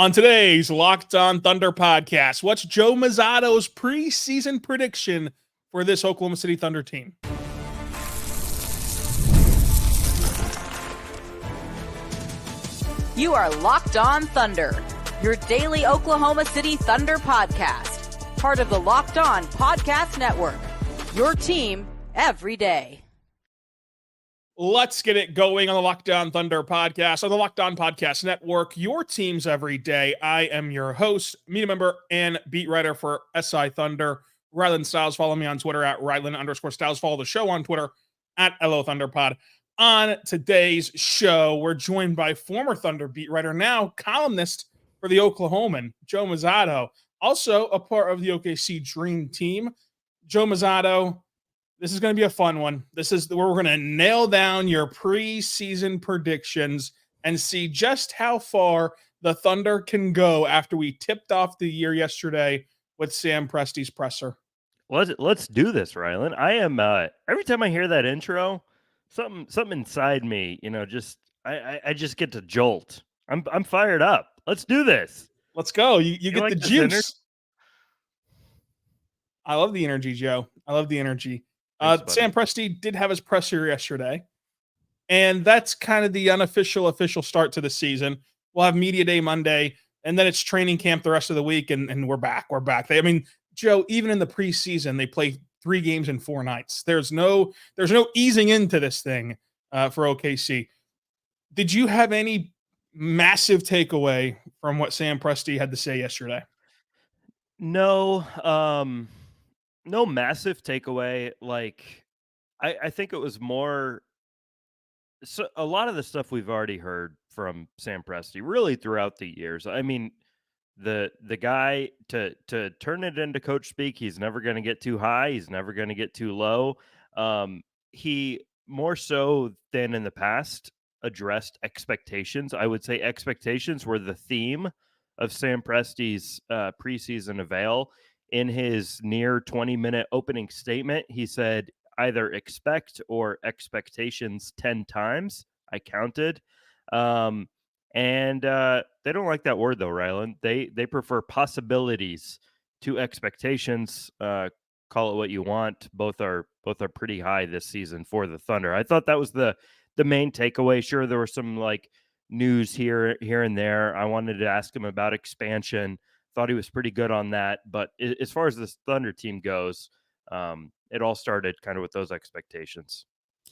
On today's Locked On Thunder podcast, what's Joe Mussatto's preseason prediction for this Oklahoma City Thunder team? You are Locked On Thunder, your daily Oklahoma City Thunder podcast, part of the Locked On Podcast Network, your team every day. Let's get it going on the Locked On Thunder podcast, on the Locked On Podcast Network, your teams every day. I am your host, media member, and beat writer for SI Thunder, Rylan Stiles. Follow me on Twitter at Rylan_Stiles. Follow the show on Twitter at LO ThunderPod. On today's show, we're joined by former Thunder beat writer, now columnist for the Oklahoman, Joe Mussatto, also a part of the OKC Dream Team. Joe Mussatto, this is going to be a fun one. This is where we're going to nail down your preseason predictions and see just how far the Thunder can go after we tipped off the year yesterday with Sam Presti's presser. Let's do this, Rylan. I am every time I hear that intro, something inside me, I just get to jolt. I'm fired up. Let's do this. Let's go. You get like the juice. I love the energy, Joe. I love the energy. Thanks, Sam Presti did have his presser yesterday, and that's kind of the official start to the season. We'll have media day Monday, and then it's training camp the rest of the week, and we're back. We're back. Joe, even in the preseason, they play 3 games in 4 nights. There's no easing into this thing for OKC. Did you have any massive takeaway from what Sam Presti had to say yesterday? No, no massive takeaway. I think it was more. So a lot of the stuff we've already heard from Sam Presti really throughout the years. I mean, the guy to turn it into coach speak, he's never going to get too high. He's never going to get too low. He more so than in the past addressed expectations. I would say expectations were the theme of Sam Presti's preseason avail. In his near 20-minute opening statement, he said either expect or expectations 10 times. I counted. And they don't like that word, though, Rylan. They prefer possibilities to expectations. Call it what you want. Both are pretty high this season for the Thunder. I thought that was the main takeaway. Sure, there was some news here and there. I wanted to ask him about expansion. Thought he was pretty good on that. But as far as this Thunder team goes, it all started kind of with those expectations.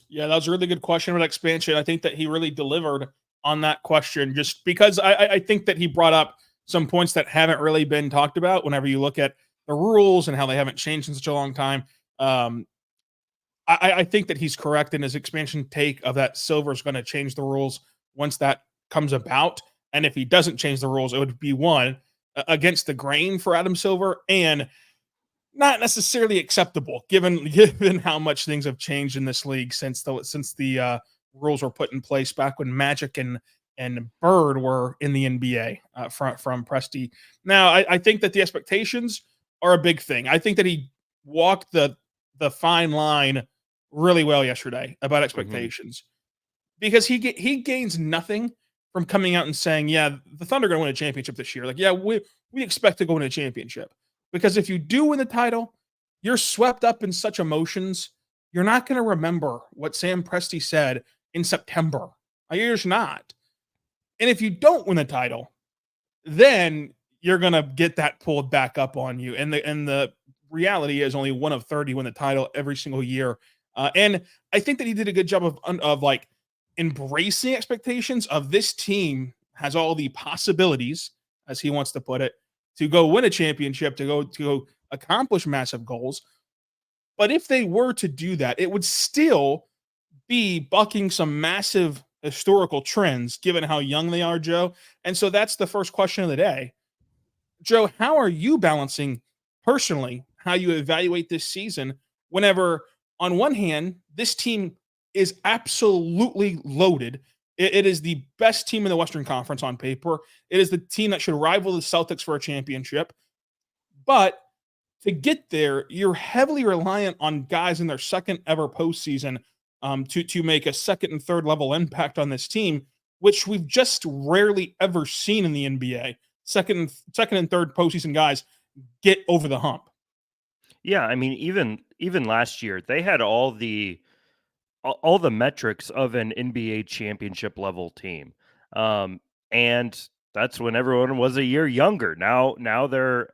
Yeah, that was a really good question about expansion. I think that he really delivered on that question, just because I think that he brought up some points that haven't really been talked about whenever you look at the rules and how they haven't changed in such a long time. I think that he's correct in his expansion take of that Silver's going to change the rules once that comes about. And if he doesn't change the rules, it would be one, against the grain for Adam Silver, and not necessarily acceptable given how much things have changed in this league since the rules were put in place back when Magic and Bird were in the NBA from Presti. Now, I think that the expectations are a big thing. I think that he walked the fine line really well yesterday about expectations, because he gains nothing from coming out and saying, yeah, the Thunder are going to win a championship this year. We expect to go win a championship. Because if you do win the title, you're swept up in such emotions, you're not going to remember what Sam Presti said in September. You're just not. And if you don't win the title, then you're going to get that pulled back up on you. And the reality is only 1 of 30 win the title every single year. And I think that he did a good job of embracing expectations of this team has all the possibilities, as he wants to put it, to go win a championship, to go accomplish massive goals. But if they were to do that, it would still be bucking some massive historical trends, given how young they are, Joe. And so that's the first question of the day. Joe, how are you balancing personally how you evaluate this season whenever, on one hand, this team is absolutely loaded? It is the best team in the Western Conference on paper. It is the team that should rival the Celtics for a championship. But to get there, you're heavily reliant on guys in their second ever postseason to make a second and third level impact on this team, which we've just rarely ever seen in the NBA. second and third postseason guys get over the hump. Yeah, I mean, even last year, they had all the metrics of an NBA championship level team. And that's when everyone was a year younger. Now they're,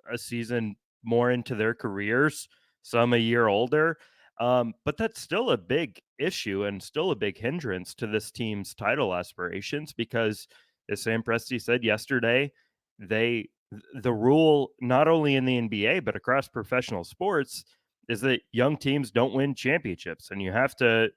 a season more into their careers, some a year older. But that's still a big issue and still a big hindrance to this team's title aspirations because, as Sam Presti said yesterday, the rule not only in the NBA but across professional sports is that young teams don't win championships, and you have to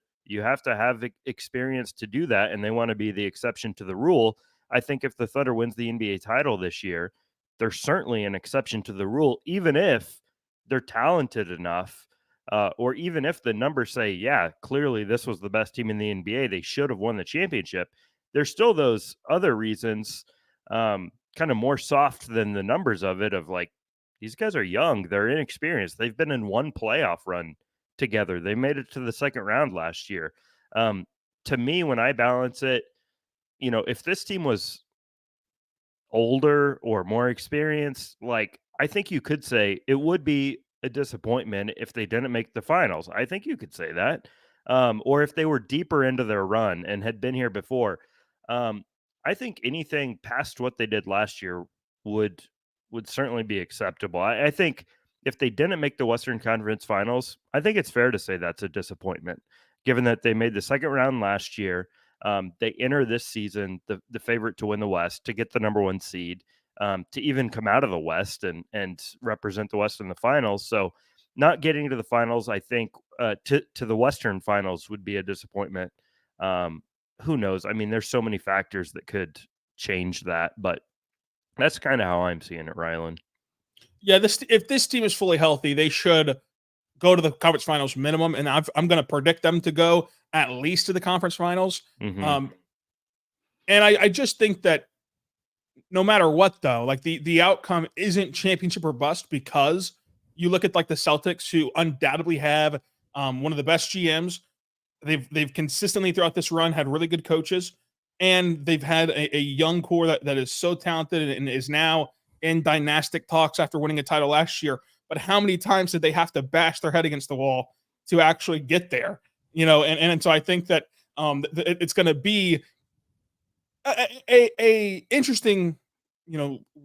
have experience to do that, and they want to be the exception to the rule. I think if the Thunder wins the NBA title this year, they're certainly an exception to the rule, even if they're talented enough, or even if the numbers say, yeah, clearly this was the best team in the NBA, they should have won the championship. There's still those other reasons, kind of more soft than the numbers of it, of like, these guys are young, they're inexperienced, they've been in one playoff run together, they made it to the second round last year. To me, when I balance it, if this team was older or more experienced, like, I think you could say it would be a disappointment if they didn't make the finals. I think you could say that. Or if they were deeper into their run and had been here before. I think anything past what they did last year would certainly be acceptable. I think if they didn't make the Western Conference Finals, I think it's fair to say that's a disappointment, given that they made the second round last year. They enter this season the favorite to win the West, to get the number one seed, to even come out of the West and represent the West in the finals. So not getting to the finals, I think, to the Western Finals would be a disappointment. Who knows? I mean, there's so many factors that could change that, but that's kind of how I'm seeing it, Rylan. Yeah, if this team is fully healthy, they should go to the conference finals minimum, and I'm going to predict them to go at least to the conference finals. Mm-hmm. And I just think that no matter what, though, like the outcome isn't championship or bust, because you look at like the Celtics, who undoubtedly have one of the best GMs. They've consistently throughout this run had really good coaches, and they've had a young core that is so talented and is now in dynastic talks after winning a title last year. But how many times did they have to bash their head against the wall to actually get there? And so I think that it's going to be a interesting,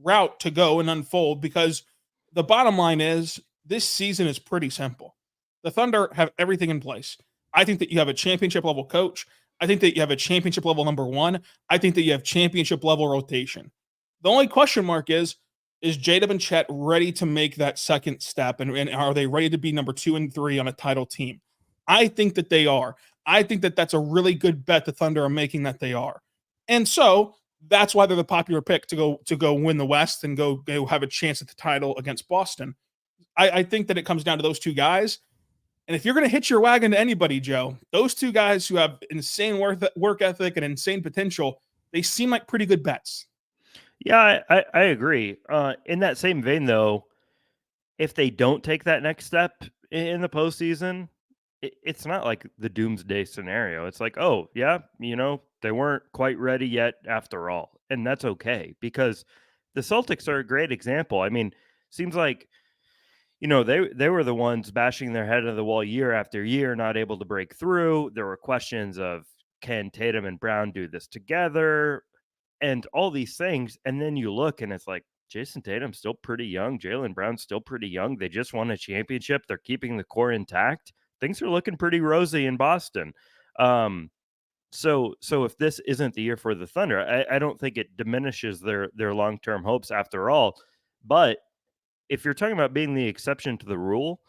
route to go and unfold, because the bottom line is this season is pretty simple. The Thunder have everything in place. I think that you have a championship level coach. I think that you have a championship level number one. I think that you have championship level rotation. The only question mark is J-Dub and Chet ready to make that second step? And are they ready to be number 2 and 3 on a title team? I think that they are. I think that that's a really good bet the Thunder are making, that they are. And so that's why they're the popular pick to go win the West and go have a chance at the title against Boston. I think that it comes down to those two guys. And if you're going to hitch your wagon to anybody, Joe, those two guys who have insane work ethic and insane potential, they seem like pretty good bets. Yeah, I agree. In that same vein, though, if they don't take that next step in the postseason, it's not like the doomsday scenario. It's like, oh, yeah, they weren't quite ready yet after all. And that's okay, because the Celtics are a great example. I mean, seems like, they were the ones bashing their head on the wall year after year, not able to break through. There were questions of, can Tatum and Brown do this together? And all these things. And then you look and it's like, Jason Tatum's still pretty young. Jaylen Brown's still pretty young. They just won a championship. They're keeping the core intact. Things are looking pretty rosy in Boston. So if this isn't the year for the Thunder, I don't think it diminishes their long-term hopes after all. But if you're talking about being the exception to the rule,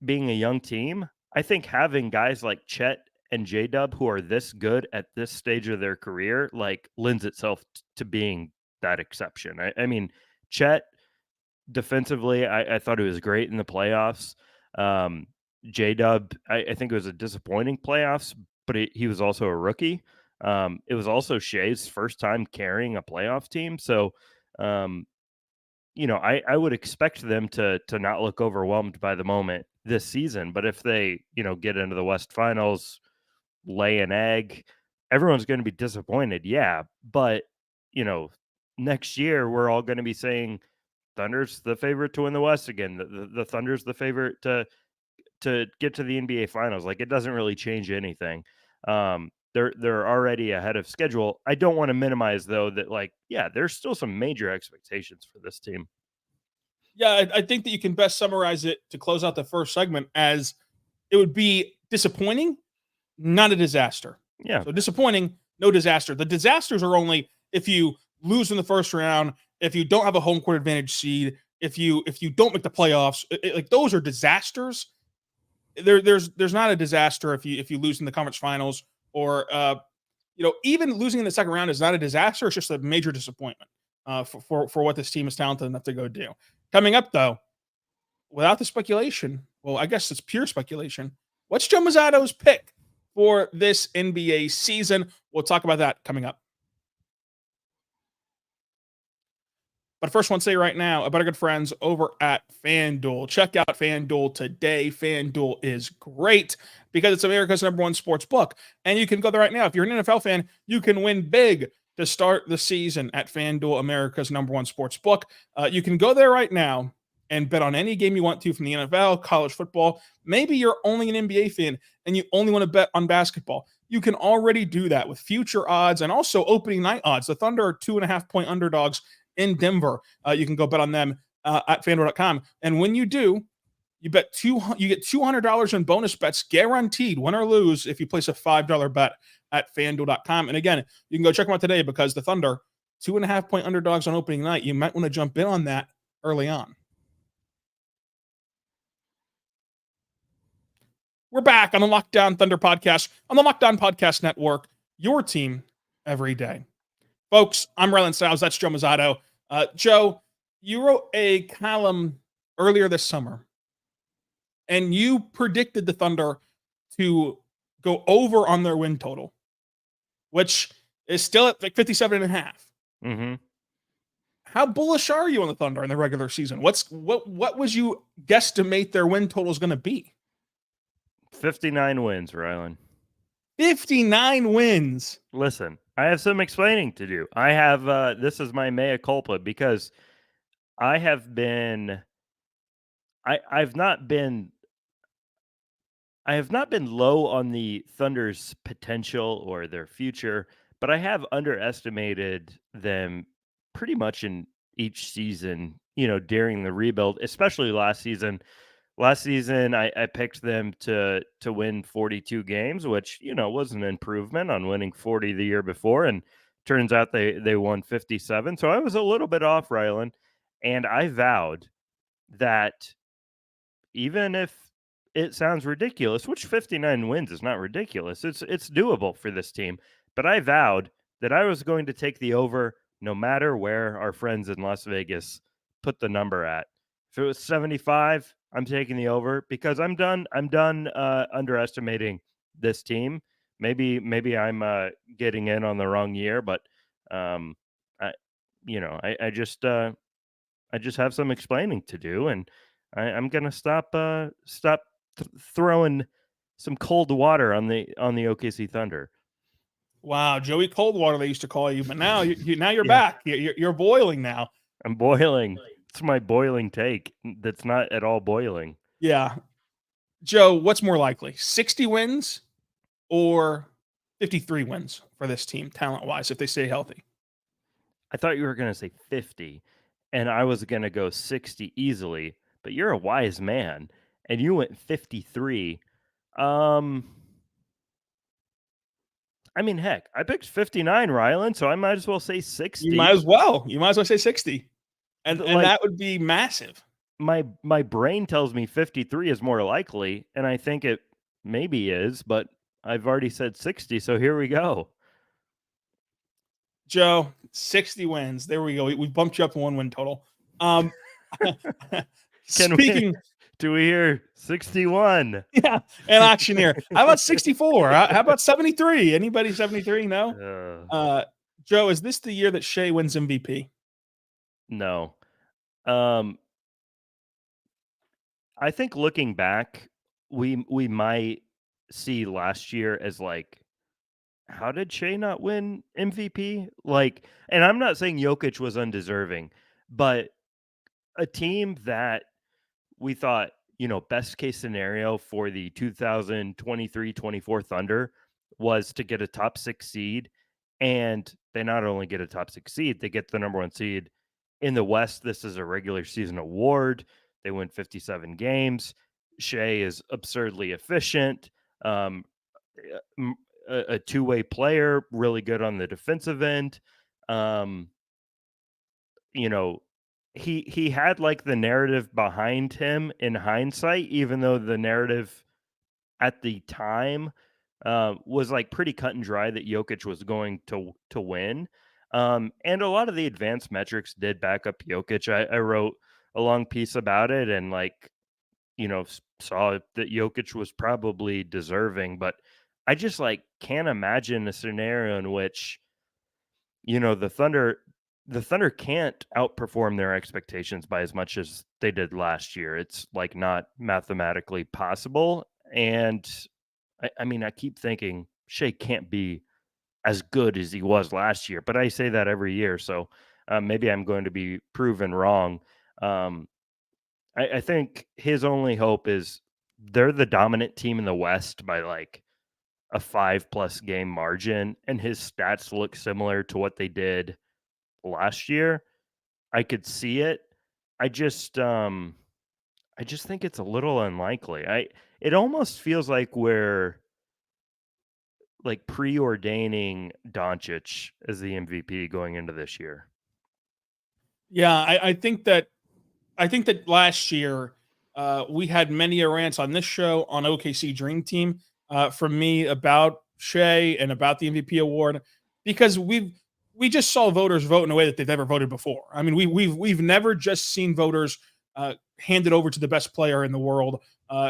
being a young team, I think having guys like Chet and J-Dub who are this good at this stage of their career, like, lends itself to being that exception. I mean, Chet defensively, I thought he was great in the playoffs. J-Dub, I think it was a disappointing playoffs, but he was also a rookie. It was also Shai's first time carrying a playoff team. So, I would expect them to not look overwhelmed by the moment this season. But if they, get into the West Finals, lay an egg, everyone's going to be disappointed. Yeah. But, next year we're all going to be saying Thunder's the favorite to win the West again. The Thunder's the favorite to get to the NBA Finals. Like, it doesn't really change anything. They're already ahead of schedule. I don't want to minimize, though, that, like, yeah, there's still some major expectations for this team. Yeah, I think that you can best summarize it to close out the first segment as it would be disappointing, not a disaster. Yeah. So disappointing, no disaster. The disasters are only if you lose in the first round, if you don't have a home court advantage seed, if you don't make the playoffs. Like, those are disasters. There's not a disaster if you lose in the conference finals, or even losing in the second round is not a disaster. It's just a major disappointment for what this team is talented enough to go do. Coming up, though, without the speculation, well, I guess it's pure speculation. What's Joe Mussatto's pick for this NBA season? We'll talk about that coming up. But first, I want to say right now about our good friends over at FanDuel. Check out FanDuel today. FanDuel is great because it's America's #1 sports book. And you can go there right now. If you're an NFL fan, you can win big to start the season at FanDuel, America's #1 sports book. You can go there right now and bet on any game you want to from the NFL, college football. Maybe you're only an NBA fan and you only want to bet on basketball. You can already do that with future odds and also opening night odds. The Thunder are 2.5-point underdogs in Denver. You can go bet on them at FanDuel.com. And when you do, you get $200 in bonus bets guaranteed, win or lose, if you place a $5 bet at FanDuel.com. And again, you can go check them out today because the Thunder, 2.5-point underdogs on opening night. You might want to jump in on that early on. We're back on the Lockdown Thunder podcast on the Lockdown Podcast Network, your team every day. Folks, I'm Rylan Stiles. That's Joe Mussatto. Joe, you wrote a column earlier this summer, and you predicted the Thunder to go over on their win total, which is still at like 57.5. Mm-hmm. How bullish are you on the Thunder in the regular season? What was you guesstimate their win total is going to be? 59 wins, Rylan. 59 wins. Listen, I have some explaining to do. I have this is my mea culpa because I have been I've not been low on the Thunder's potential or their future, but I have underestimated them pretty much in each season, during the rebuild, especially last season. Last season, I picked them to win 42 games, which, was an improvement on winning 40 the year before. And turns out they won 57. So I was a little bit off, Rylan. And I vowed that even if it sounds ridiculous, which 59 wins is not ridiculous, it's doable for this team. But I vowed that I was going to take the over no matter where our friends in Las Vegas put the number at. If it was 75, I'm taking the over because I'm done underestimating this team. Maybe I'm getting in on the wrong year, but I just have some explaining to do, and I'm gonna stop throwing some cold water on the OKC Thunder. Wow, Joey Coldwater, they used to call you, but now you're Yeah. back. You're boiling now. I'm boiling. It's my boiling take. That's not at all boiling. Yeah. Joe, what's more likely, 60 wins or 53 wins for this team, talent-wise, if they stay healthy? I thought you were going to say 50, and I was going to go 60 easily, but you're a wise man, and you went 53. I mean, heck, I picked 59, Rylan, so I might as well say 60. You might as well say 60. And Like, that would be massive. My brain tells me 53 is more likely, and I think it maybe is, but I've already said 60, so here we go. Joe, 60 wins. There we go. We bumped you up to 1 win total. Do we hear 61? Yeah, an auctioneer. How about 64? How about 73? Anybody 73? No. Joe, is this the year that Shai wins MVP? No. I think looking back, we might see last year as like how did Shai not win MVP? Like, and I'm not saying Jokic was undeserving, but a team that we thought, best case scenario for the 2023-24 Thunder was to get a top 6 seed, and they not only get a top 6 seed, they get the number 1 seed in the West. This is a regular season award. They win 57 games. Shai is absurdly efficient. Um, a two-way player, really good on the defensive end. Um, you know, he had like the narrative behind him in hindsight, even though the narrative at the time was like pretty cut and dry that Jokic was going to win. And a lot of the advanced metrics did back up Jokic. I wrote a long piece about it and like saw that Jokic was probably deserving, but I just like can't imagine a scenario in which the Thunder can't outperform their expectations by as much as they did last year. It's like not mathematically possible. And I mean, I keep thinking Shea can't be as good as he was last year, but I say that every year. So maybe I'm going to be proven wrong. Um, I think his only hope is they're the dominant team in the West by like a 5+ game margin, and his stats look similar to what they did last year. I could see it. I just I just think it's a little unlikely. It almost feels like we're like preordaining Doncic as the MVP going into this year. Yeah, I think that last year we had many rants on this show on OKC Dream Team from me about Shea and about the MVP award because we just saw voters vote in a way that they've never voted before. I mean, we've never just seen voters hand it over to the best player in the world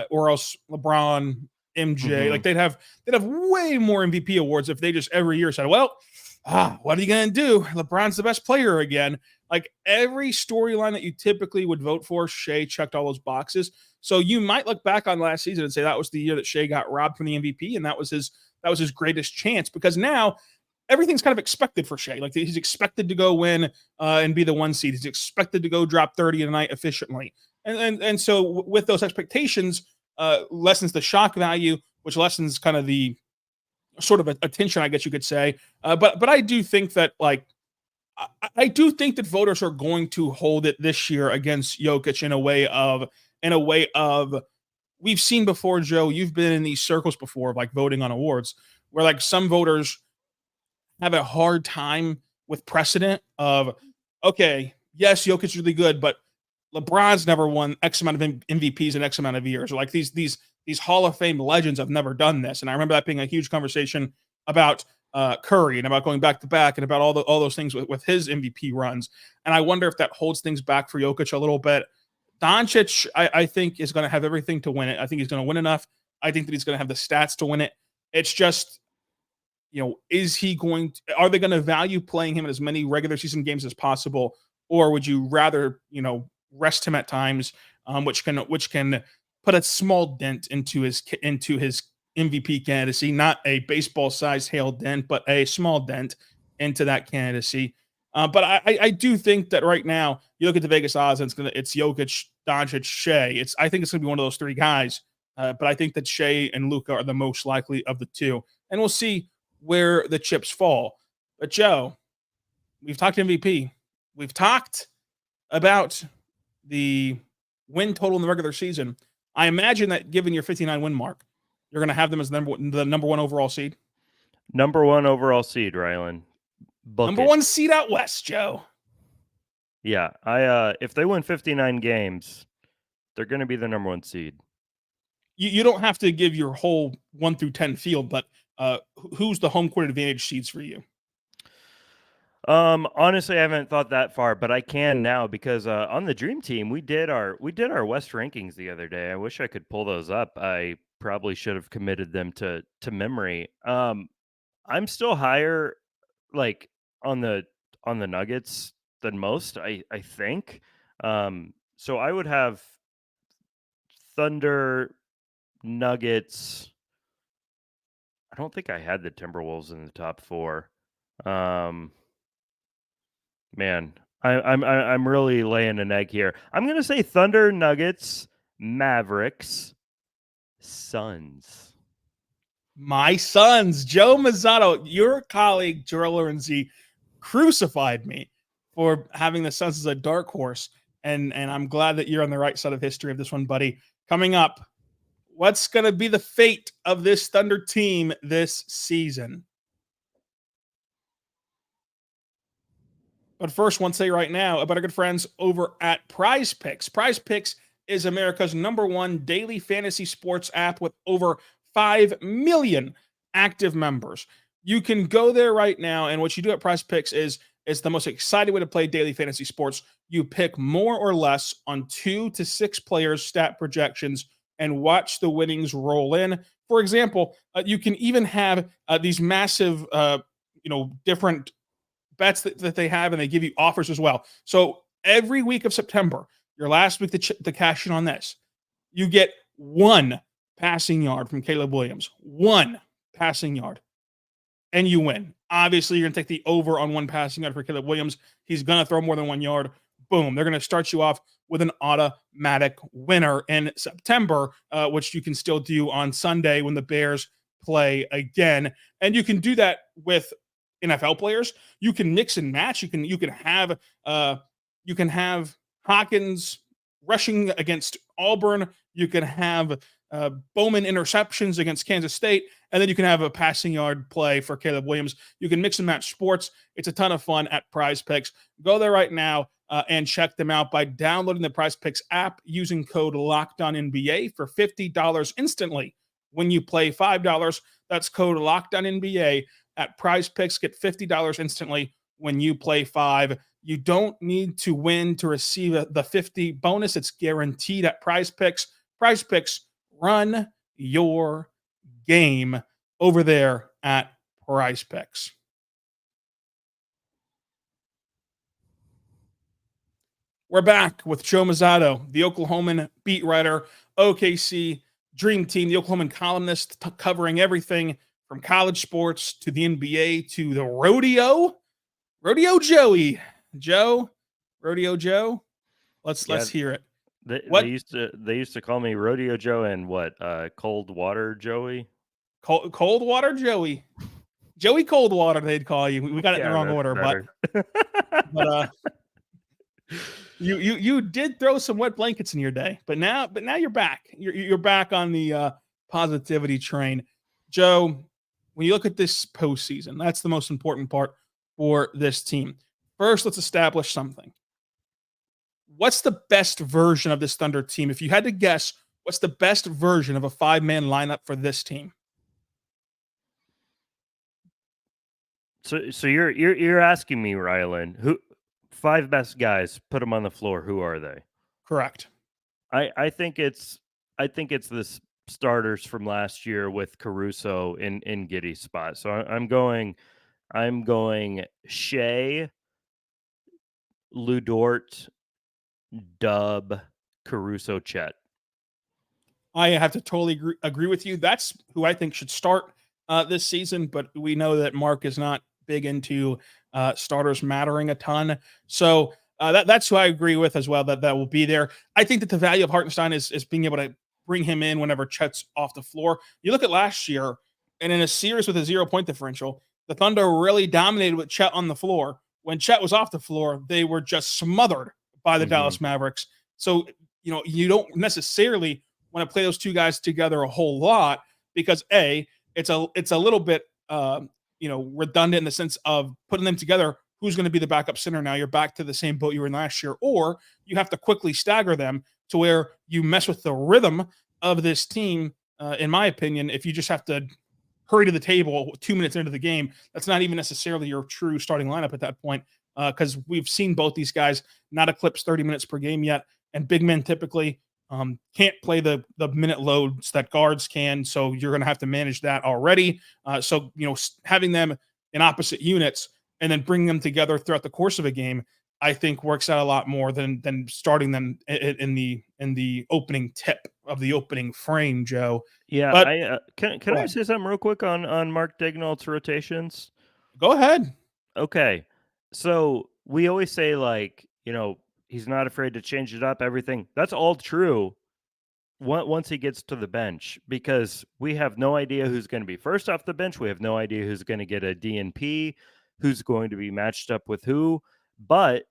or else LeBron, MJ. Like they'd have way more MVP awards if they just every year said, well, what are you gonna do? LeBron's the best player again. Like every storyline that you typically would vote for, Shea checked all those boxes. So you might look back on last season and say that was the year that Shea got robbed from the MVP, and that was his greatest chance because now everything's kind of expected for Shea. Like he's expected to go win and be the 1 seed. He's expected to go drop 30 a night efficiently, and so with those expectations, lessens the shock value, which lessens kind of the sort of attention, I guess you could say. But I do think that I do think that voters are going to hold it this year against Jokic in a way of we've seen before, Joe. You've been in these circles before, like voting on awards, where like some voters have a hard time with precedent of okay, yes, Jokic's really good, but LeBron's never won X amount of MVPs in X amount of years. Or like these Hall of Fame legends have never done this. And I remember that being a huge conversation about Curry and about going back to back and about all those things with his MVP runs. And I wonder if that holds things back for Jokic a little bit. Doncic, I think, is going to have everything to win it. I think he's going to win enough. I think that he's going to have the stats to win it. It's just, is he going to, are they going to value playing him in as many regular season games as possible? Or would you rather, rest him at times, which can put a small dent into his MVP candidacy, not a baseball sized hail dent, but a small dent into that candidacy. But I do think that right now you look at the Vegas odds and it's Jokic, Doncic, Shea. I think it's gonna be one of those three guys. But I think that Shea and Luka are the most likely of the two, and we'll see where the chips fall. But Joe, we've talked MVP. We've talked about the win total in the regular season. I imagine that given your 59 win mark, you're going to have them as the number one overall seed. Number 1 overall seed, Rylan. Number 1 seed out west, Joe. Yeah, I if they win 59 games, they're going to be the number 1 seed. You don't have to give your whole 1 through 10 field, but who's the home court advantage seeds for you? Honestly, I haven't thought that far, but I can now because on the Dream Team we did our West rankings the other day. I wish I could pull those up. I probably should have committed them to memory. I'm still higher like on the Nuggets than most, I think. So I would have Thunder, Nuggets. don't think I had the Timberwolves in the top 4. Man, I'm really laying an egg here. I'm gonna say Thunder, Nuggets, Mavericks, Suns. My Suns, Joe Mussatto, your colleague Joel Lorenzi crucified me for having the Suns as a dark horse, and I'm glad that you're on the right side of history of this one, buddy. Coming up, what's going to be the fate of this Thunder team this season? But first, I want to say right now about our good friends over at PrizePicks. PrizePicks is America's #1 daily fantasy sports app with over 5 million active members. You can go there right now, and what you do at PrizePicks is it's the most exciting way to play daily fantasy sports. You pick more or less on 2 to 6 players' stat projections and watch the winnings roll in. For example, you can even have these massive, different bets that they have, and they give you offers as well. So every week of September, your last week to cash in on this, you get 1 passing yard from Caleb Williams, 1 passing yard, and you win. Obviously, you're going to take the over on 1 passing yard for Caleb Williams. He's going to throw more than 1 yard. Boom. They're going to start you off with an automatic winner in September, which you can still do on Sunday when the Bears play again. And you can do that with NFL players. You can mix and match. You can have Hawkins rushing against Auburn. You can have Bowman interceptions against Kansas State, and then you can have a passing yard play for Caleb Williams. You can mix and match sports. It's a ton of fun at PrizePicks. Go there right now and check them out by downloading the PrizePicks app using code LOCKEDONNBA for $50 instantly. When you play $5, that's code LOCKEDONNBA at PrizePicks. Get $50 instantly when you play 5. You don't need to win to receive the 50 bonus. It's guaranteed at PrizePicks. PrizePicks, run your game over there at PrizePicks. We're back with Joe Mussatto, the Oklahoman beat writer, OKC Dream Team, the Oklahoman columnist, covering everything from college sports to the NBA to the rodeo. Rodeo Joey. Joe, Rodeo Joe. Let's hear it. They used to call me Rodeo Joe and Cold Water Joey. Cold Water Joey. Joey Cold Water, they'd call you. We got it in the wrong order, but you did throw some wet blankets in your day, but now you're back. You're back on the positivity train. Joe, when you look at this postseason, that's the most important part for this team. First, let's establish something. What's the best version of this Thunder team? If you had to guess, what's the best version of a 5-man lineup for this team? So you're asking me, Rylan, who 5 best guys, put them on the floor. Who are they? Correct. I think it's the starters from last year with Caruso in Giddy's spot. So I'm going Shai, Lu Dort, Dub, Caruso, Chet. I have to totally agree with you. That's who I think should start this season, but we know that Mark is not big into starters mattering a ton. So that's who I agree with as well, that will be there. I think that the value of Hartenstein is being able to bring him in whenever Chet's off the floor. You look at last year, and in a series with a 0-point differential, the Thunder really dominated with Chet on the floor. When Chet was off the floor, they were just smothered by the Dallas Mavericks. So, you don't necessarily want to play those two guys together a whole lot because it's a little bit redundant in the sense of putting them together. Who's going to be the backup center now? You're back to the same boat you were in last year, or you have to quickly stagger them to where you mess with the rhythm of this team. In my opinion, if you just have to hurry to the table 2 minutes into the game, that's not even necessarily your true starting lineup at that point, because we've seen both these guys not eclipse 30 minutes per game yet, and big men typically can't play the minute loads that guards can, so you're going to have to manage that already. So having them in opposite units and then bringing them together throughout the course of a game, I think works out a lot more than starting them in the opening tip of the opening frame, Joe. Yeah, But can go I ahead. say something real quick on Mark Daigneault's rotations? Go ahead. Okay. So we always say, like, he's not afraid to change it up, everything. That's all true once he gets to the bench, because we have no idea who's going to be first off the bench. We have no idea who's going to get a DNP, who's going to be matched up with who. But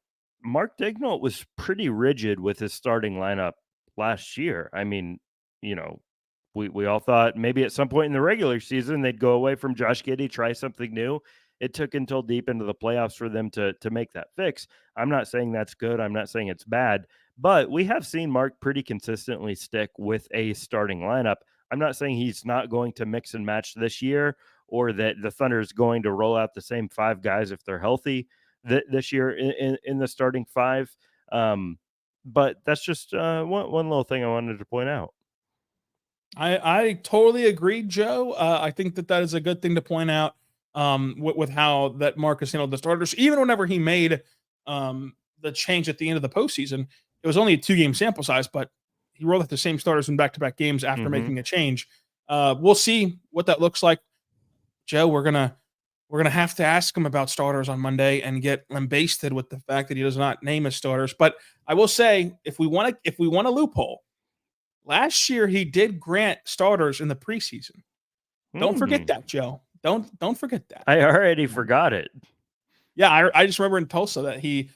Mark Daigneault was pretty rigid with his starting lineup last year. I mean, you know, we all thought maybe at some point in the regular season they'd go away from Josh Giddey, try something new. It took until deep into the playoffs for them to make that fix. I'm not saying that's good. I'm not saying it's bad, but we have seen Mark pretty consistently stick with a starting lineup. I'm not saying he's not going to mix and match this year, or that the Thunder is going to roll out the same 5 guys if they're healthy this year in the starting 5. But that's just one little thing I wanted to point out. I totally agree, Joe. I think that is a good thing to point out, with how that Marcus handled the starters. Even whenever he made the change at the end of the postseason, it was only a 2-game sample size, but he rolled out the same starters in back-to-back games after making a change. We'll see what that looks like, Joe. We're gonna have to ask him about starters on Monday and get lambasted with the fact that he does not name his starters. But I will say, if we want a loophole, last year he did grant starters in the preseason. Don't forget that, Joe. Don't forget that. I already forgot it. Yeah, I just remember in Tulsa that he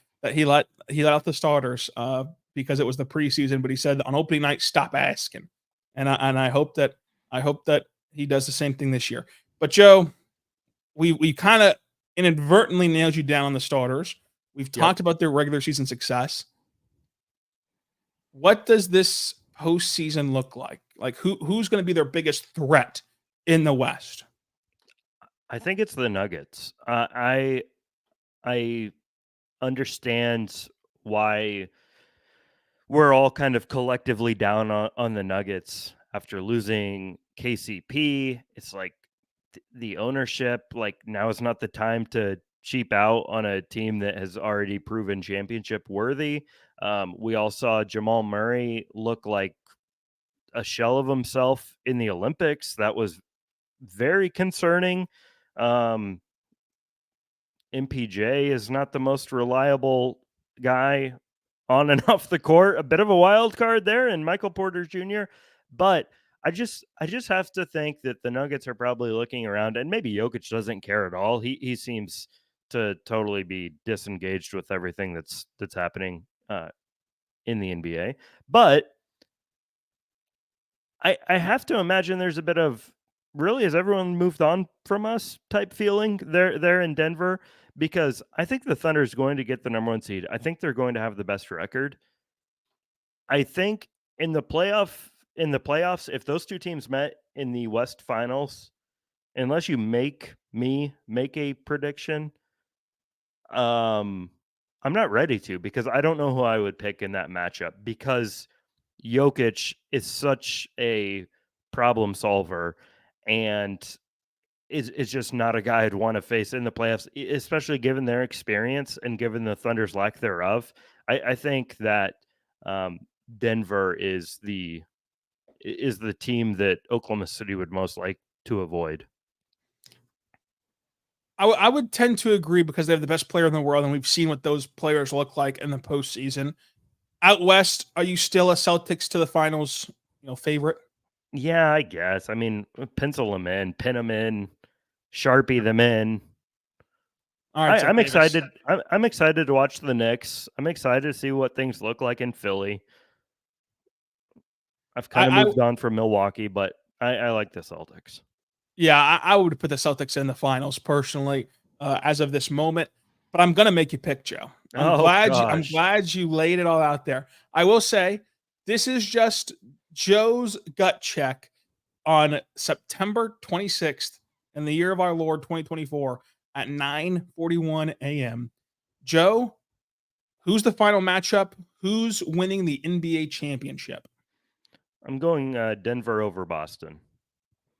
let out the starters because it was the preseason, but he said on opening night, stop asking. And I hope that he does the same thing this year. But Joe, we kind of inadvertently nailed you down on the starters. We've talked about their regular season success. What does this postseason look like? Like who's going to be their biggest threat in the West? I think it's the Nuggets. I understand why we're all kind of collectively down on the Nuggets after losing KCP. It's like the ownership, like, now is not the time to cheap out on a team that has already proven championship worthy. We all saw Jamal Murray look like a shell of himself in the Olympics. That was very concerning. MPJ is not the most reliable guy on and off the court. A bit of a wild card there in Michael Porter Jr. But I just have to think that the Nuggets are probably looking around, and maybe Jokic doesn't care at all. He seems to totally be disengaged with everything that's happening in the NBA. But I have to imagine there's a bit of, really, has everyone moved on from us type feeling there in Denver, because I think the Thunder is going to get the number 1 seed. I think they're going to have the best record. I think in the playoffs, if those 2 teams met in the West Finals, unless you make a prediction, I'm not ready to, because I don't know who I would pick in that matchup, because Jokic is such a problem solver and is just not a guy I'd want to face in the playoffs, especially given their experience and given the Thunder's lack thereof. I think that Denver is the team that Oklahoma City would most like to avoid. I would tend to agree, because they have the best player in the world, and we've seen what those players look like in the postseason. Out West, are you still a Celtics to the finals, favorite? Yeah, I guess. I mean, pencil them in, pin them in, Sharpie them in. All right, I'm excited. I'm excited to watch the Knicks. I'm excited to see what things look like in Philly. I've kind of moved on from Milwaukee, but I like the Celtics. Yeah, I would put the Celtics in the finals personally, as of this moment. But I'm gonna make you pick, Joe. I'm glad you laid it all out there. I will say, this is just Joe's gut check on September 26th in the year of our Lord 2024 at 9:41 a.m. Joe, who's the final matchup? Who's winning the NBA championship? I'm going Denver over Boston.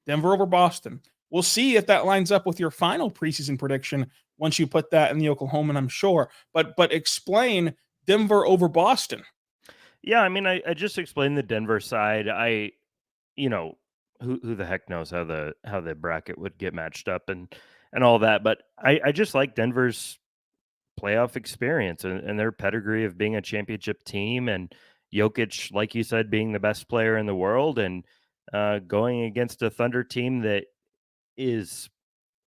Denver over Boston. We'll see if that lines up with your final preseason prediction once you put that in the Oklahoman, I'm sure. But explain Denver over Boston. Yeah, I mean, I just explained the Denver side. You know, who the heck knows how the bracket would get matched up and all that. But I just like Denver's playoff experience and their pedigree of being a championship team, and Jokic, like you said, being the best player in the world, and going against a Thunder team that is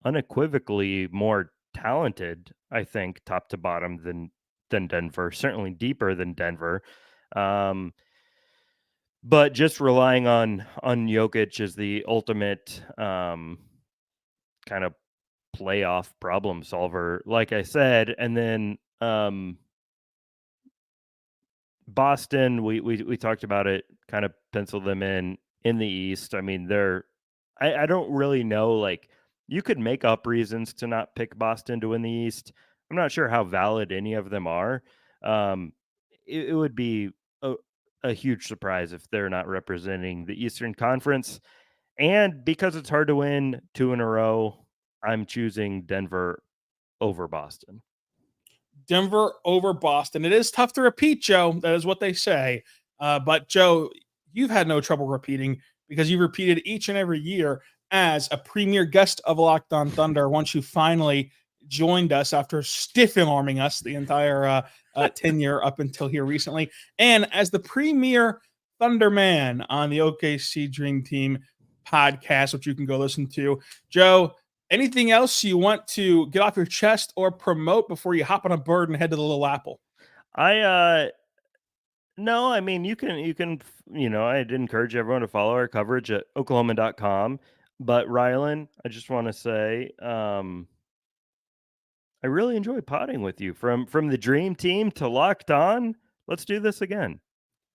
unequivocally more talented, I think, top to bottom than Denver, certainly deeper than Denver. Um, but just relying on Jokic as the ultimate kind of playoff problem solver, like I said, and then Boston, we talked about it, kind of pencil them in the East. I mean, I don't really know. Like, you could make up reasons to not pick Boston to win the East. I'm not sure how valid any of them are. Um, it would be a huge surprise if they're not representing the Eastern Conference. And because it's hard to win two in a row, I'm choosing Denver over Boston. Denver over Boston. It is tough to repeat, Joe. That is what they say. But Joe, you've had no trouble repeating because you've repeated each and every year as a premier guest of Locked On Thunder once you finally joined us after stiff arming us the entire tenure up until here recently, and as the premier Thunder man on the OKC Dream Team podcast, which you can go listen to. Joe, anything else you want to get off your chest or promote before you hop on a bird and head to the Little Apple? No, I mean, I'd encourage everyone to follow our coverage at oklahoma.com. But Rylan, I just want to say, I really enjoy potting with you from the dream team to Locked On. Let's do this again.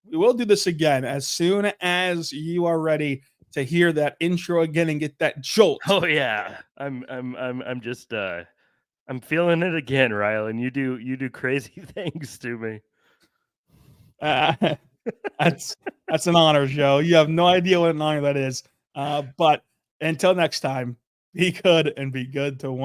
We will do this again as soon as you are ready to hear that intro again and get that jolt. Oh yeah. I'm just I'm feeling it again, Rylan. You do crazy things to me. That's an honor, Joe. You have no idea what an honor that is. But until next time, be good and be good to one.